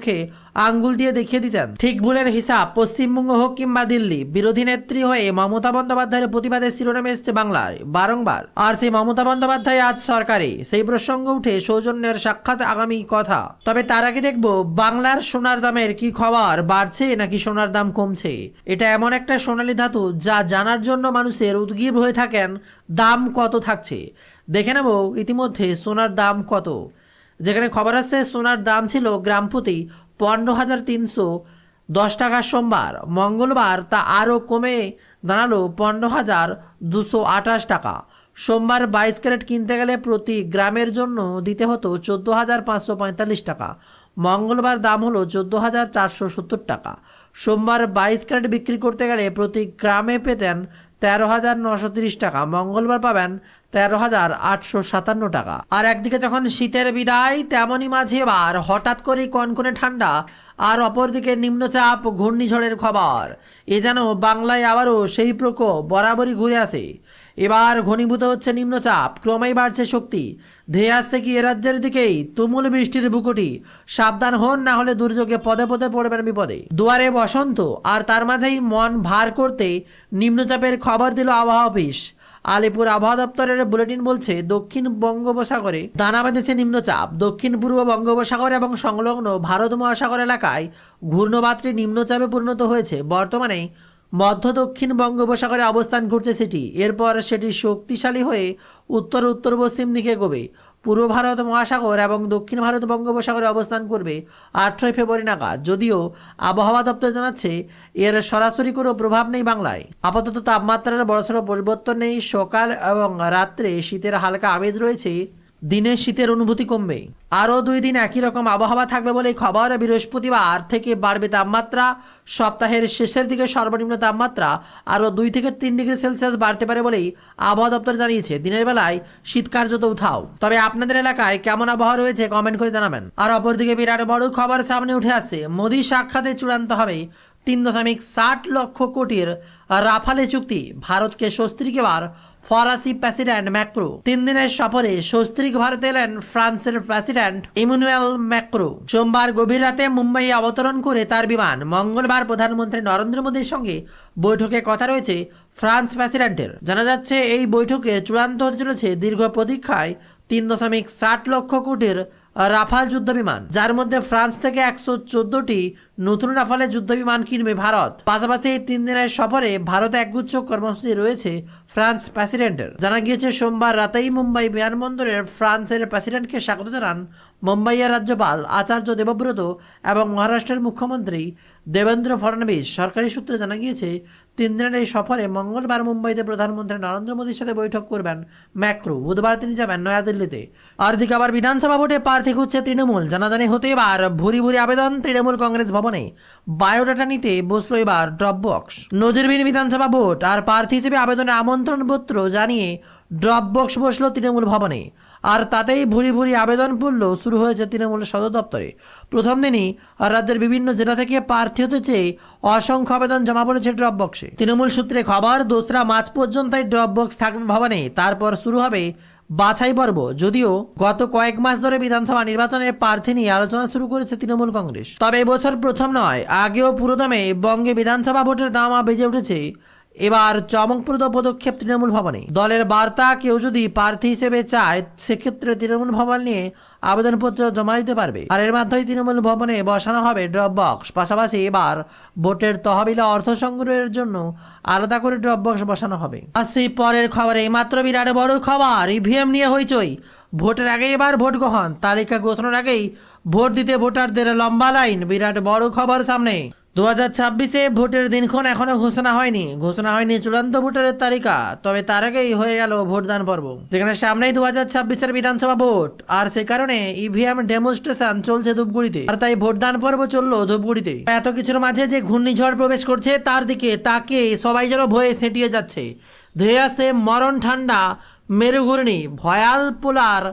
মুখে আঙ্গুল দিয়ে দেখিয়ে দিতেন ঠিক ভুলের হিসাব পশ্চিমবঙ্গ হোক কিংবা দিল্লি, বিরোধী নেত্রী হয়ে মমতা বন্দ্যোপাধ্যায়ের প্রতিবাদের শিরোনামে এসছে বাংলায় বারংবার। আর সেই মমতা বন্দ্যোপাধ্যায় আজ সরকারে, সেই প্রসঙ্গ উঠে সৌজন্যের সাক্ষাৎ আগামী কথা। তবে তার আগে দেখবো বাংলার সোনার দামের কি খবর, বাড়ছে নাকি সোনার দাম কমছে। এটা এমন একটা সোনালী ধাতু যা জানার জন্য মানুষের উদগ্রীব হয়ে থাকেন দাম কত থাকছে। দেখে নেব ইতিমধ্যে সোনার দাম কত। যেখানে খবর আসছে সোনার দাম ছিল গ্রাম প্রতি 15,310 টাকা সোমবার, মঙ্গলবার তা আরও কমে দাঁড়ালো 15,228 টাকা। সোমবার 22 ক্যারেট কিনতে গেলে প্রতি গ্রামের জন্য দিতে হতো 14,545 টাকা, মঙ্গলবার দাম হলো 14,470 টাকা। সোমবার 22 ক্যারেট বিক্রি করতে গেলে প্রতি গ্রামে পেতেন 13,930 টাকা, মঙ্গলবার পাবেন 13,857 টাকা। আর একদিকে যখন শীতের বিদায়, তেমনই মাঝে এবার হঠাৎ করে কনকনে ঠান্ডা, আর অপরদিকে নিম্নচাপ ঘূর্ণিঝড়ের খবর। এ যেন বাংলায় আবারও সেই প্রকোপ বরাবরই ঘুরে আসে। এবার ঘনীভূত হচ্ছে নিম্নচাপ, ক্রমেই বাড়ছে শক্তি, ধেয়ে আসছে কি এ রাজ্যের দিকেই তুমুল বৃষ্টির বুকুটি। সাবধান হন, না হলে দুর্যোগে পদে পদে পড়বেন বিপদে। দুয়ারে বসন্ত, আর তার মাঝেই মন ভার করতে নিম্নচাপের খবর দিল আবহাওয়া অফিস। আলিপুর আবহাওয়া দপ্তরের বুলেটিন বলছে দক্ষিণ বঙ্গোপসাগরে দানা বেঁধেছে নিম্নচাপ। দক্ষিণ পূর্ব বঙ্গোপসাগর এবং সংলগ্ন ভারত মহাসাগর এলাকায় ঘূর্ণবাতটি নিম্নচাপে পরিণত হয়েছে। বর্তমানে মধ্য দক্ষিণ বঙ্গোপসাগরে অবস্থান করছে সেটি। এরপর সেটি শক্তিশালী হয়ে উত্তর উত্তর পশ্চিম দিকে এগোবে। পূর্ব ভারত মহাসাগর এবং দক্ষিণ ভারত বঙ্গোপসাগরে অবস্থান করবে 8ই ফেব্রুয়ারি নাগাদ। যদিও আবহাওয়া দপ্তর জানাচ্ছে এর সরাসরি কোনো প্রভাব নেই বাংলায়। আপাতত তাপমাত্রার বড়সড় পরিবর্তন নেই। সকাল এবং রাত্রে শীতের হালকা আমেজ রয়েছে, দিনে শীতের অনুভূতি কমবে। আরও 2 দিন একই রকম আবহাওয়া থাকবে বলে খবর। বৃহস্পতিবার থেকে বাড়বে তাপমাত্রা। সপ্তাহের শেষের দিকে সর্বনিম্ন তাপমাত্রা আরও 2 থেকে 3 ডিগ্রি সেলসিয়াস বাড়তে পারে বলেই আবহাওয়া দপ্তর জানিয়েছে। দিনের বেলায় শীত কার্যত উঠাও। তবে আপনাদের এলাকায় কেমন আবহাওয়া রয়েছে কমেন্ট করে জানাবেন। আর অপরদিকে বিরাট বড় খবর সামনে উঠে আসছে। মোদী সাক্ষাতে চূড়ান্ত হবে 3.60 লক্ষ কোটির রাফালে চুক্তি। ভারতকে সস্ত্রীক এবার ফরাসি প্রেসিডেন্ট ম্যাক্রো। 3 দিনের সফরে সস্ত্রীক ভারতে এলেন ফ্রান্সের প্রেসিডেন্ট ইমানুয়েল ম্যাক্রো। সোমবার গভীর রাতে মুম্বাই অবতরণ করে তার বিমান। মঙ্গলবার প্রধানমন্ত্রী নরেন্দ্র মোদীর সঙ্গে বৈঠকে কথা রয়েছে ফ্রান্স প্রেসিডেন্টের। জানা যাচ্ছে এই বৈঠকে চূড়ান্ত হতে চলেছে দীর্ঘ প্রতীক্ষায় 3.60 লক্ষ কোটির রাফাল যুদ্ধ বিমান, যার মধ্যে ফ্রান্স থেকে 114টি নতুন রাফালের যুদ্ধ বিমান কিনবে ভারত। পাশাপাশি এই 3 দিনের সফরে ভারতে একগুচ্ছ কর্মসূচি রয়েছে ফ্রান্স প্রেসিডেন্টের। জানা গিয়েছে সোমবার রাতেই মুম্বাই বিমানবন্দরের ফ্রান্সের প্রেসিডেন্টকে স্বাগত জানান মুম্বাইয়ের রাজ্যপাল আচার্য দেবব্রত এবং মহারাষ্ট্রের মুখ্যমন্ত্রী দেবেন্দ্র ফডনবিস। সরকারি সূত্রে জানা গিয়েছে 3 দিনের এই সফরে মঙ্গলবার মুম্বাইতে প্রধানমন্ত্রী নরেন্দ্র মোদীর সাথে বৈঠক করবেন ম্যাক্রো। বুধবার তিনি যাবেন নয়াদিল্লিতে। আর দিকে আবার বিধানসভা ভোটে প্রার্থী খুঁজছে তৃণমূল। জানাজানি হতে এবার ভুরি ভুরি আবেদন তৃণমূল কংগ্রেস ভবনে। বায়োডাটা নিতে বসলো এবার ড্রপ বক্স। নজিরবিহীন বিধানসভা ভোট আর প্রার্থী হিসেবে আবেদনের আমন্ত্রণপত্র জানিয়ে ড্রপ বক্স বসলো তৃণমূল ভবনে। আর তাতেই ভুরি ভুরি আবেদন পড়ল শুরু হয়েছে তৃণমূল সদর দপ্তরে। প্রথম দিনই রাজ্যের বিভিন্ন জেলা থেকে প্রার্থী হতে চেয়ে অসংখ্য আবেদন জমা পড়েছে ড্রপ বক্সে। তৃণমূল সূত্রে খবর 2রা মার্চ পর্যন্ত ড্রপ বক্স থাকবে ভবনে। তারপর শুরু হবে বাছাই পর্ব। যদিও গত কয়েক মাস ধরে বিধানসভা নির্বাচনে প্রার্থী নিয়ে আলোচনা শুরু করেছে তৃণমূল কংগ্রেস। তবে এবছর প্রথম নয়, আগেও পুরোদমে বঙ্গে বিধানসভা ভোটের দামা বেজে উঠেছে। এবার চমকপ্রদ পদক্ষেপ তৃণমূল ভবনে। দলের বার্তা, কেউ যদি প্রার্থী হিসেবে চায় সেক্ষেত্রে তৃণমূল ভবন নিয়ে আবেদনপত্র জমা দিতে পারবে। আর এর মাধ্যমে তৃণমূল ভবনে বসানো হবে ড্রপ বক্স। পাশাপাশি এবার ভোটের তহবিলে অর্থ সংগ্রহের জন্য আলাদা করে ড্রপ বক্স বসানো হবে। আর সেই পরের খবরে মাত্র বিরাট বড় খবর, ইভিএম নিয়ে হইচই। ভোটের আগে এবার ভোট গ্রহণ তালিকা ঘোষণার আগেই ভোট দিতে ভোটারদের লম্বা লাইন। বিরাট বড় খবর সামনে। 2026-এ ভোটের দিনক্ষণ এখনো ঘোষণা হয়নি চূড়ান্ত ভোটারের তালিকা। তবে তার আগেই হয়ে গেল ভোটদান পর্ব, যেখানে সামনেই 2026-এর বিধানসভা ভোট। আর সে কারণে ইভিএম ডেমনস্ট্রেশন চলছে ধূপগুড়িতে। আর তাই ভোটদান পর্ব চললো ধূপগুড়িতে। এত কিছুর মাঝে যে ঘূর্ণিঝড় প্রবেশ করছে তার দিকে তাকে সবাই যেন ভয়ে সেটিয়ে যাচ্ছে। ধেয়ে আসে মরণ ঠান্ডা মেরু ঘূর্ণি, ভয়াল পোলার।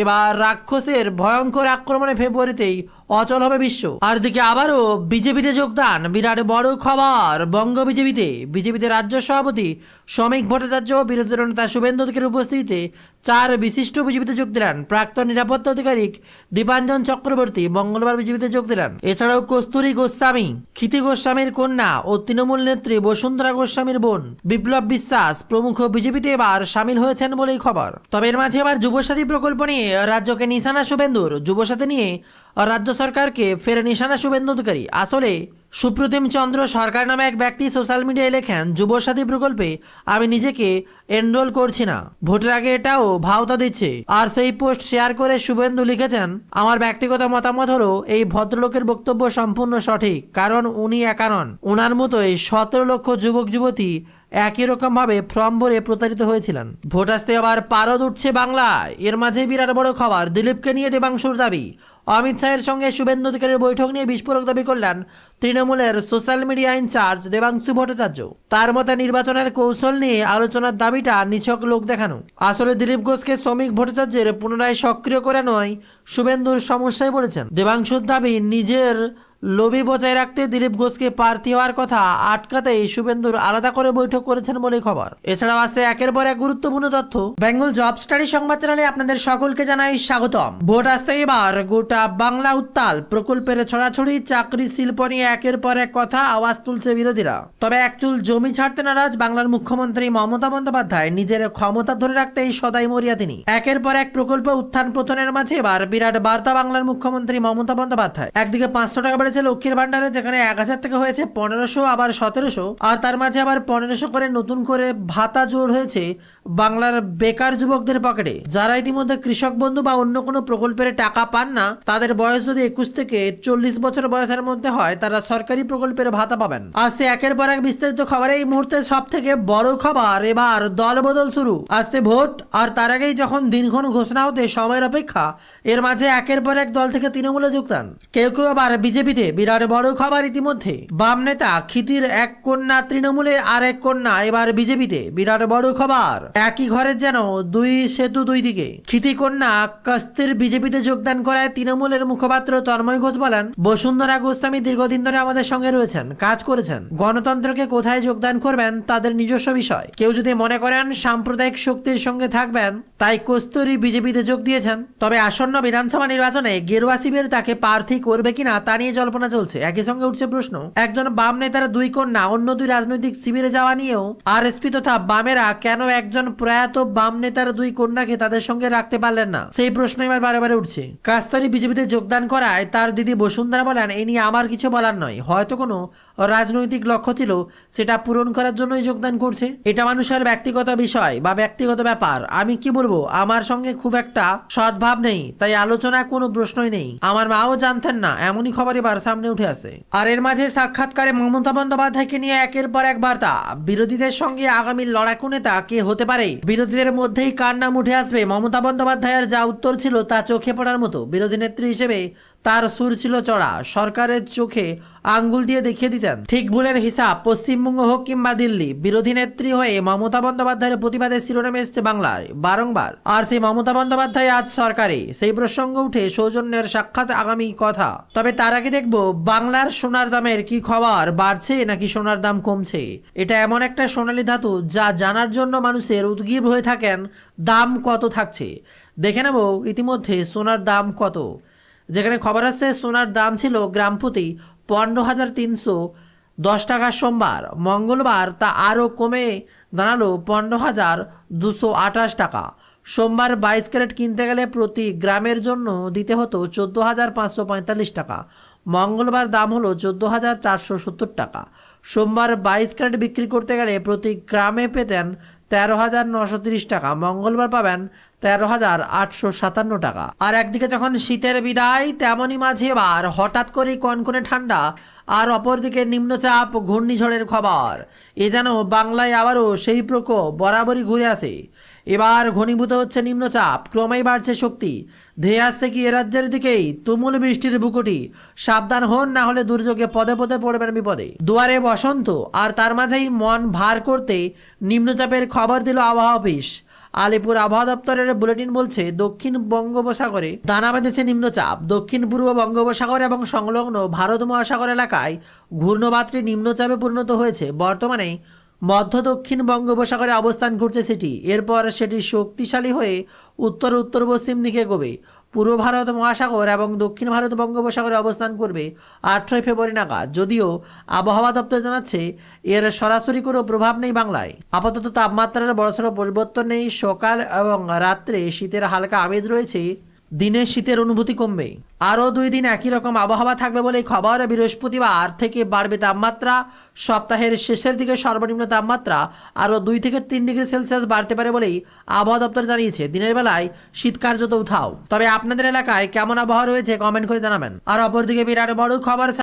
এবার রাক্ষসের ভয়ঙ্কর আক্রমণে ফেব্রুয়ারিতেই অচল হবে বিশ্ব। আর দিকে আবারও বিজেপিতে যোগদান, বিরাট বড় খবর বঙ্গ বিজেপিতে রাজ্য সভাপতি শ্রমিক ভট্টাচার্য বিরোধী দলের নেতা শুভেন্দু অধিকারীর উপস্থিতিতে 4 বিশিষ্ট বিজেপিতে যোগ দিলেন। প্রাক্তন নিরাপত্তা আধিকারিক দীপাঞ্জন চক্রবর্তী মঙ্গলবার বিজেপিতে যোগ দিলেন। এছাড়াও কস্তুরী গোস্বামী, ক্ষিতি গোস্বামীর কন্যা ও তৃণমূল নেত্রী বসুন্ধরা গোস্বামীর বোন বিপ্লব বিশ্বাস প্রমুখ বিজেপিতে এবার সামিল হয়েছেন বলেই খবর। তবে এর মাঝে এবার যুবসাথী প্রকল্প নিয়ে রাজ্যকে নিশানা শুভেন্দুর। যুবসাথী নিয়ে রাজ্য সরকারকে ফের নিশানা শুভেন্দু অধিকারী। আসলে সুপ্রতিম চন্দ্র সরকার নামে এক ব্যক্তি সোশ্যাল মিডিয়ায় লেখেন, যুবসাথী প্রকল্পে আমি নিজেকে এনরোল করছি না, ভোটের আগে এটাও ভাওতা দিচ্ছে। আর সেই পোস্ট শেয়ার করে শুভেন্দু লিখেছেন, আমার ব্যক্তিগত মতামত হলো এই ভদ্রলোকের বক্তব্য সম্পূর্ণ সঠিক, কারণ উনি একা নন, ওনার মতোই 17 লক্ষ যুবক যুবতী একই রকম ভাবে ফর্ম ভরে প্রতারিত হয়েছিলেন। ভোট আসতে আবার পারদ উঠছে বাংলায়। এর মাঝে বিরাট বড় খবর, দিলীপকে নিয়ে দেবাংশুর দাবি। অমিত শাহের সঙ্গে শুভেন্দু অধিকারীর বৈঠক নিয়ে বিস্ফোরক দাবি করলেন তৃণমূলের social media incharge Debangshu Bhattacharya. তার মতে নির্বাচনের কৌশল নিয়ে আলোচনার দাবিটা নিছক লোক দেখানো। আসলে দিলীপ ঘোষকে শ্রমিক ভট্টাচার্যের পুনরায় সক্রিয় করে নয়, শুভেন্দুর সমস্যায় পড়েছেন। দেবাংশুর দাবি, নিজের লোভী বজায় রাখতে দিলীপ ঘোষকে প্রার্থী হওয়ার কথা আটকাতেই শুভেন্দুর আলাদা করে বৈঠক করেছেন বলে খবর। এছাড়াও আছে একের পর এক গুরুত্বপূর্ণ তথ্য। বেঙ্গল জব স্টাডি সংবাদ চ্যানেলে আপনাদের সকলকে জানাই স্বাগতম। ভোট আসতে এবার গোটা বাংলা উত্তাল। প্রকল্পের ছড়াছড়ি, চাকরি, শিল্প নিয়ে একের পর এক কথা আওয়াজ তুলছে বিরোধীরা। তবে একচুল জমি ছাড়তে নারাজ বাংলার মুখ্যমন্ত্রী মমতা বন্দ্যোপাধ্যায়। নিজের ক্ষমতা ধরে রাখতেই সদাই মরিয়া তিনি। একের পর এক প্রকল্প উত্থান পতনের মাঝে এবার বিরাট বার্তা বাংলার মুখ্যমন্ত্রী মমতা বন্দ্যোপাধ্যায়। একদিকে 500 টাকা লক্ষ্মীর ভান্ডারে, যেখানে 1000 থেকে হয়েছে 1500, আবার 1700, আর তার মাঝে আবার 1500 করে নতুন করে ভাতা জোর হয়েছে বাংলার বেকার যুবকদের পকেটে। যারা ইতিমধ্যে কৃষক বন্ধু বা অন্য কোনো প্রকল্পের টাকা পান না, তাদের বয়স যদি 21 থেকে 40 বছর বয়সের মধ্যে হয়, তারা সরকারি প্রকল্পের ভাতা পাবেন। আসছে একের পর এক বিস্তারিত খবরে এই মুহূর্তে সব থেকে বড় খবর, এবার দল বদল শুরু। আসছে ভোট, আর তার আগেই যখন দিনক্ষণ ঘোষণা হতে সময়ের অপেক্ষা, এর মাঝে একের পর এক দল থেকে তৃণমূলে যোগদান। কেউ কেউ আবার বিজেপিতে। বিরাট বড় খবর, ইতিমধ্যে বাম নেতা ক্ষিতির এক কন্যা তৃণমূলে, আর এক কন্যা এবার বিজেপিতে। বিরাট বড় খবর, একই ঘরের যেন দুই সেতু দুই দিকে। ক্ষিতি কন্যা কস্তির বিজেপিতে যোগদান করায় তৃণমূলের মুখপাত্র তন্ময় ঘোষ বলেন, বসুন্ধরা গোস্বামী দীর্ঘদিন ধরে আমাদের সঙ্গে রয়েছেন, কাজ করেছেন। গণতন্ত্রকে কোথায় যোগদান করবেন তাদের নিজস্ব বিষয়। কেউ যদি মনে করেন সাম্প্রদায়িক শক্তির সঙ্গে থাকবেন, তাই কস্তুরী বিজেপিতে যোগ দিয়েছেন। তবে আসন্ন বিধানসভা নির্বাচনে গেরুয়া শিবির তাকে প্রার্থী করবে কিনা তা নিয়ে জল্পনা চলছে। একই সঙ্গে উঠছে প্রশ্ন, একজন বাম নেতার 2 কন্যা অন্য 2 রাজনৈতিক শিবিরে যাওয়া নিয়েও আরএসপি তথা বামেরা কেন একজন প্রয়াত বাম নেতার 2 কন্যাকে তাদের সঙ্গে রাখতে পারলেন না, সেই প্রশ্ন এবার বারে বারে উঠছে। কাস্তারি বিজেপিতে যোগদান করায় তার দিদি বসুন্ধরা বলেন, এই নিয়ে আমার কিছু বলার নয়, হয়তো কোনো রাজনৈতিক লক্ষ্য ছিল, সেটা পূরণ করার জন্যই যোগদান করছে। এটা মানুষের ব্যক্তিগত বিষয় বা ব্যক্তিগত ব্যাপার। আমি কি বলবো, আমার সঙ্গে খুব একটা সদ্ভাব নেই, তাই আলোচনা কোনো প্রশ্নই নেই। আমার মাও জানতেন না, এমনই খবর এবার সামনে উঠে আসে। আর এর মাঝে সাক্ষাৎকারে মমতা বন্দ্যোপাধ্যায়কে নিয়ে একের পর এক বার্তা। বিরোধীদের সঙ্গে আগামী লড়াকু নেতা কে হতে পারে, বিরোধীদের মধ্যেই কার নাম উঠে আসবে, মমতা বন্দ্যোপাধ্যায়ের যা উত্তর ছিল তা চোখে পড়ার মতো। বিরোধী নেত্রী হিসেবে তার সুর ছিল চড়া, সরকারের চোখে আঙ্গুল দিয়ে দেখিয়ে দিতেন ঠিক ভুলের হিসাব, পশ্চিমবঙ্গ হোক কিংবা দিল্লি। বিরোধী নেত্রী হয়ে মমতা বন্দ্যোপাধ্যায়ের প্রতিবাদের শিরোনামে এসছে বাংলায় বারংবার। আর সেই মমতা বন্দ্যোপাধ্যায় আজ সরকারে, সেই প্রসঙ্গ উঠে সৌজন্যের সাক্ষাৎ আগামী কথা। তবে তার আগে দেখবো বাংলার সোনার দামের কি খবর, বাড়ছে নাকি সোনার দাম কমছে। এটা এমন একটা সোনালী ধাতু যা জানার জন্য মানুষের উদ্গ্রীব হয়ে থাকেন। দাম কত থাকছে দেখে নেব ইতিমধ্যে সোনার দাম কত। যেখানে খবর আসছে সোনার দাম ছিল গ্রাম প্রতি 15,310 টাকা সোমবার। মঙ্গলবার তা আরও কমে দাঁড়ালো 15,228 টাকা। সোমবার 22 ক্যারেট কিনতে গেলে প্রতি গ্রামের জন্য দিতে হতো 14,545 টাকা। মঙ্গলবার দাম হলো 14,470 টাকা। সোমবার 22 ক্যারেট বিক্রি করতে গেলে প্রতি গ্রামে পেতেন 13,930 টাকা। মঙ্গলবার পাবেন 13,857 টাকা। আর একদিকে যখন শীতের বিদায়, তেমনই মাঝে এবার হঠাৎ করে কনকনে ঠান্ডা, আর অপরদিকে নিম্নচাপ ঘূর্ণিঝড়ের খবর। এ যেন বাংলায় আবারও সেই প্রকোপ বরাবরই ঘুরে আসে। এবার ঘনীভূত হচ্ছে নিম্নচাপ, ক্রমেই বাড়ছে শক্তি, ধেয়ে আসছে কি এ রাজ্যের দিকেই তুমুল বৃষ্টির বুকুটি। সাবধান হন, না হলে দুর্যোগে পদে পদে পড়বেন বিপদে। দুয়ারে বসন্ত, আর তার মাঝেই মন ভার করতে নিম্নচাপের খবর দিল আবহাওয়া অফিস। আলিপুর আবহাওয়া দপ্তরের বুলেটিন বলছে, দক্ষিণ বঙ্গোপসাগরে দানা বেঁধেছে নিম্নচাপ। দক্ষিণ পূর্ব বঙ্গোপসাগর এবং সংলগ্ন ভারত মহাসাগর এলাকায় ঘূর্ণবাতটি নিম্নচাপে পরিণত হয়েছে। বর্তমানে মধ্য দক্ষিণ বঙ্গোপসাগরে অবস্থান করছে সেটি। এরপর সেটি শক্তিশালী হয়ে উত্তর উত্তর পশ্চিম দিকে এগোবে, পূর্ব ভারত মহাসাগর এবং দক্ষিণ ভারত বঙ্গোপসাগরে অবস্থান করবে 18 ফেব্রুয়ারি নাগাদ। যদিও আবহাওয়া দপ্তর জানাচ্ছে এর সরাসরি কোনো প্রভাব নেই বাংলায়। আপাতত তাপমাত্রার বড়সড় পরিবর্তন নেই। সকাল এবং রাত্রে শীতের হালকা আমেজ রয়েছে, দিনের শীতের অনুভূতি কমবে। আরও 2 দিন একই রকম আবহাওয়া থাকবে বলে খবর। বৃহস্পতিবার থেকে বাড়বে তাপমাত্রা। সপ্তাহের শেষের দিকে সর্বনিম্ন তাপমাত্রা আরও 2 থেকে 3 ডিগ্রি সেলসিয়াস বাড়তে পারে বলেই আবহাওয়া দপ্তর জানিয়েছে। দিনের বেলায় শীত কার্যত উঠাও। তবে আপনাদের এলাকায় কেমন আবহাওয়া রয়েছে কমেন্ট করে জানাবেন। আর অপরদিকে বিরাট বড় খবর।